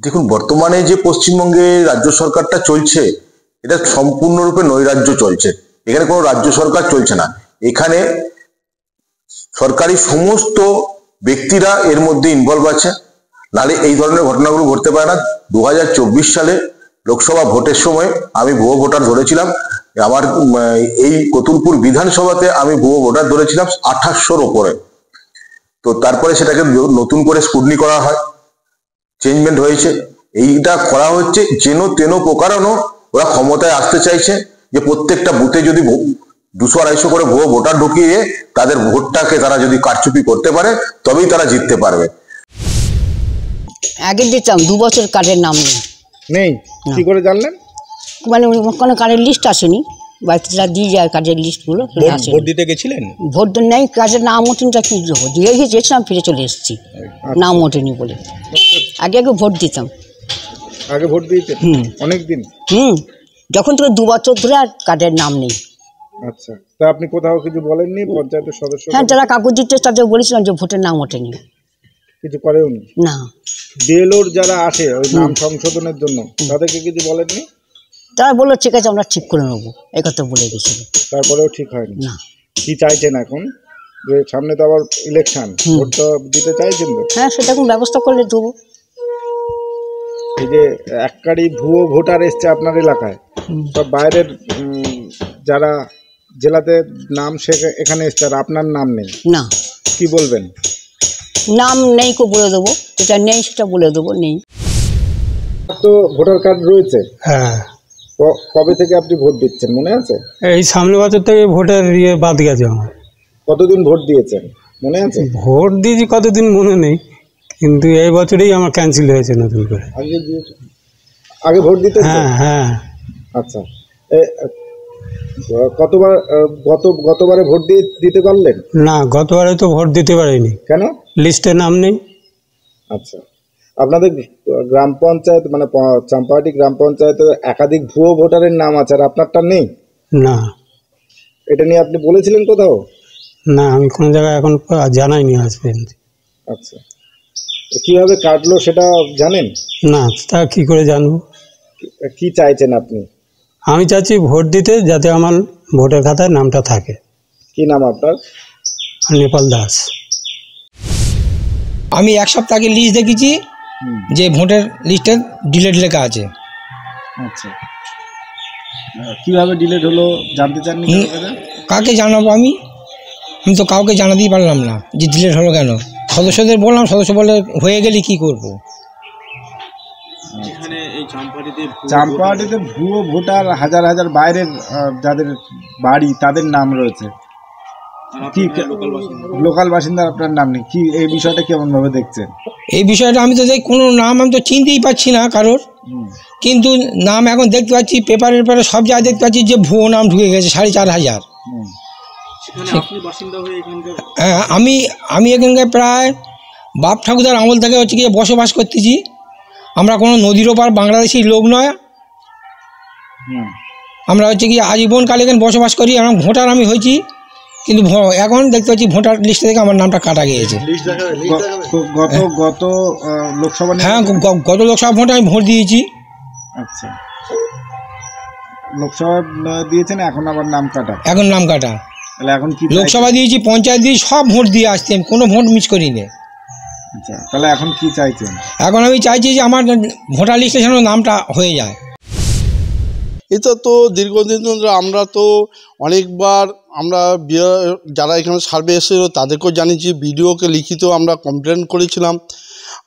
দেখুন, বর্তমানে যে পশ্চিমবঙ্গে রাজ্য সরকারটা চলছে এটা সম্পূর্ণরূপে নৈরাজ্য চলছে। এখানে কোনো রাজ্য সরকার চলছে না, এখানে সরকারি সমস্ত ব্যক্তিরা এর মধ্যে ইনভলভ আছে, নাহলে এই ধরনের ঘটনাগুলো ঘটতে পারে না। 2024 সালে লোকসভা ভোটের সময় আমি ভুয়ো ভোটার ধরেছিলাম। আমার এই কতুলপুর বিধানসভাতে আমি ভুয়ো ভোটার ধরেছিলাম 2800-র ওপরে। তো তারপরে সেটাকে নতুন করে স্ক্রুটনি করা হয়, চেঞ্জমেন্ট হয়েছে। এইটা করা হচ্ছে যেন তেন প্রকারণও ওরা ক্ষমতায় আসতে চাইছে, যে প্রত্যেকটা বুথে যদি 200-250 করে ভুয়ো ভোটার ঢুকিয়ে তাদের ভোটটাকে তারা যদি কারচুপি করতে পারে তবেই তারা জিততে পারবে। আগে দিতাম 2 বছর কার্ডের নাম নেই, কি করে জানলেন? মানে কোনো কার্ডের লিস্ট আসেনি, বাড়িতে যা দিয়ে যায় কার্ডের লিস্টগুলো। ভোট দিতে গেছিলেন? ভোট নেই, কার্ডের নাম ওঠেনিটা কি দিয়ে গিয়েছিলাম, ফিরে চলে এসেছি, নাম ওঠেনি বলে। আগে ভোট দিতাম। আগে ভোট দিয়েছেন অনেক দিন? যখন থেকে 2 বছর ধরে আর কার্ডের নাম নেই। আচ্ছা, তা আপনি কোথাও কিছু বলেননি পঞ্চায়েতের সদস্য? হ্যাঁ, যারা কাগজ দিতে তাদের বলেছিলাম যে ভোটের নাম ওঠেনি, কিছু করেওনি না। বিএলওর যারা আসে ওই নাম সংশোধনের জন্য তাদেরকে কিছু বলেননি? তারা বললো ঠিক আছে আমরা ঠিক করে নেবো, এই কথা বলে গেছিল। তারপরেও ঠিক হয়নি? না। কি চাইছেন এখন? যে সামনে তো আবার ইলেকশন, ভোট তো দিতে চাইছেন তো? হ্যাঁ, সেটা কোন ব্যবস্থা করলে দেবো। এই যে এককারই ভুয়ো ভোটার এসছে আপনার এলাকায়, সব বাইরের যারা জেলাতে নাম সে এখানে এসছে, আর আপনার নাম নেই, না। কি বলবেন? নাম নেই কো বলে দেবো, যেটা নেই সেটা বলে দেবো নেই। তো ভোটার কার্ড রয়েছে? হ্যাঁ। কবে থেকে আপনি ভোট দিচ্ছেন মনে আছে? এই সামনে বছর থেকে ভোটের বাদ গেছে আমার। কতদিন ভোট দিয়েছেন মনে আছে? ভোট দিয়েছি কতদিন মনে নেই, কিন্তু এই বছরেই আমার ক্যান্সেল হয়েছে নতুন করে। আগে ভোট দিতে? হ্যাঁ হ্যাঁ। আচ্ছা, কতবার গতবারে ভোট দিতে পারলেন? না, গতবারে তো ভোট দিতে পারিনি। কেন? লিস্টে নাম নেই। আচ্ছা, আপনাদের গ্রাম পঞ্চায়েত মানে চাম্পাহাটি গ্রাম পঞ্চায়েতে একাধিক ভুয়ো ভোটারের নাম আছে আর আপনারটা নেই? না। এটা নিয়ে আপনি বলেছিলেন কোথাও? না, আমি কোনো জায়গায় এখন জানাইনি আজ পর্যন্ত। আচ্ছা, কিভাবে কাটলো সেটা জানেন? না, তা কি করে জানবো? কি চাইছেন আপনি? আমি চাচ্ছি ভোট দিতে, যাতে আমার ভোটার খাতায় নামটা থাকে। কি নাম আপনার? নেপাল দাস। আমি 1 সপ্তাহ আগে লিস্ট দেখেছি যে ভোটের লিস্টে ডিলেট লেখা আছে। আচ্ছা, কিভাবে ডিলেট হলো জানতে চান? কাকে জানাবো আমি তো কাউকে জানাতেই পারলাম না যে ডিলেট হলো কেন। সদস্যদের বললাম, সদস্য বলে হয়ে গেলে কি করব। চাম্পাহাটিতে ভুয়ো ভোটার হাজার হাজার বাইরের যাদের বাড়ি তাদের নাম রয়েছে, কি লোকাল বাসিন্দা আপনার নাম নেই, কি এই বিষয়টা কেমন ভাবে দেখছেন? এই বিষয়টা আমি তো দেখি কোনো নাম আমি তো চিনতেই পাচ্ছি না কারোর, কিন্তু নাম এখন দেখতে পাচ্ছি পেপারের পরে সব জায়গায় দেখতে পাচ্ছি যে ভুয়ো নাম ঢুকে গেছে 4500। হ্যাঁ, আমি এখানকার প্রায় বাপ ঠাকুরদার আমল থেকে হচ্ছে গিয়ে বসবাস করতেছি। আমরা কোনো নদীর ওপার বাংলাদেশি লোক নয়, আমরা হচ্ছে কি আজীবনকাল এখানে বসবাস করি। আমরা ভোটার আমি হয়েছি, কিন্তু এখন দেখতে পাচ্ছি ভোটার লিস্ট থেকে আমার নামটা কাটা গিয়েছে। গত লোকসভা? হ্যাঁ, গত লোকসভা ভোটে আমি ভোট দিয়েছি। আচ্ছা, লোকসভা দিয়েছেন, এখন আবার নাম কাটা? এখন নাম কাটা। তাহলে এখন কি? লোকসভা দিয়েছি, পঞ্চায়েত দিয়েছি, সব ভোট দিয়ে আসছি, আমি কোনো ভোট মিস করিনি। আচ্ছা, তাহলে এখন কি চাইছেন? এখন আমি চাইছি যে আমার ভোটার লিস্টে যেন নামটা হয়ে যায়। এটা তো দীর্ঘদিন ধরে আমরা তো অনেকবার আমরা যারা এখানে সার্ভে এসেছিল তাদেরকেও জানিয়েছি, বিডিওকে লিখিত আমরা কমপ্লেন করেছিলাম।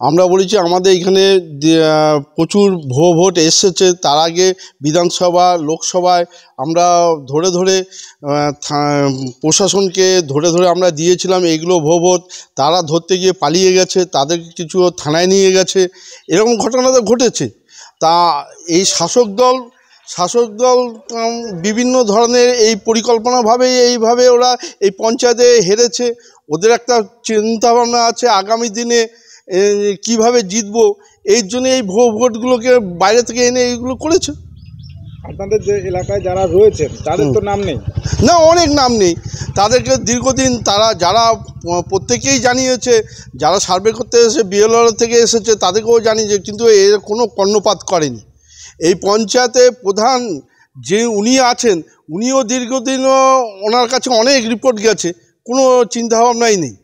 আমরা বলেছি আমাদের এখানে প্রচুর ভুয়ো ভোট এসেছে। তার আগে বিধানসভা লোকসভায় আমরা ধরে ধরে প্রশাসনকে ধরে ধরে আমরা দিয়েছিলাম এগুলো ভুয়ো ভোট। তারা ধরতে গিয়ে পালিয়ে গেছে, তাদের কিছু থানায় নিয়ে গেছে, এরকম ঘটনা তো ঘটেছে। তা এই শাসক দল বিভিন্ন ধরনের এই পরিকল্পনাভাবেই এইভাবে ওরা এই পঞ্চায়েতে হেরেছে। ওদের একটা চিন্তাভাবনা আছে আগামী দিনে কিভাবে জিতবো, এই জন্য এই ভুয়ো ভোটগুলোকে বাইরে থেকে এনে এইগুলো করেছে। আপনাদের যে এলাকায় যারা রয়েছেন তাদের তো নাম নেই? না, অনেক নাম নেই। তাদেরকে দীর্ঘদিন যারা প্রত্যেকেই জানিয়েছে, যারা সার্ভে করতে এসেছে বিএলআর থেকে এসেছে তাদেরকেও জানিয়েছে, কিন্তু এর কোনো কর্ণপাত করেনি। এই পঞ্চায়েতে প্রধান যে উনি আছেন উনিও দীর্ঘদিনও ওনার কাছে অনেক রিপোর্ট গেছে, কোনো চিন্তাভাবনাই নেই।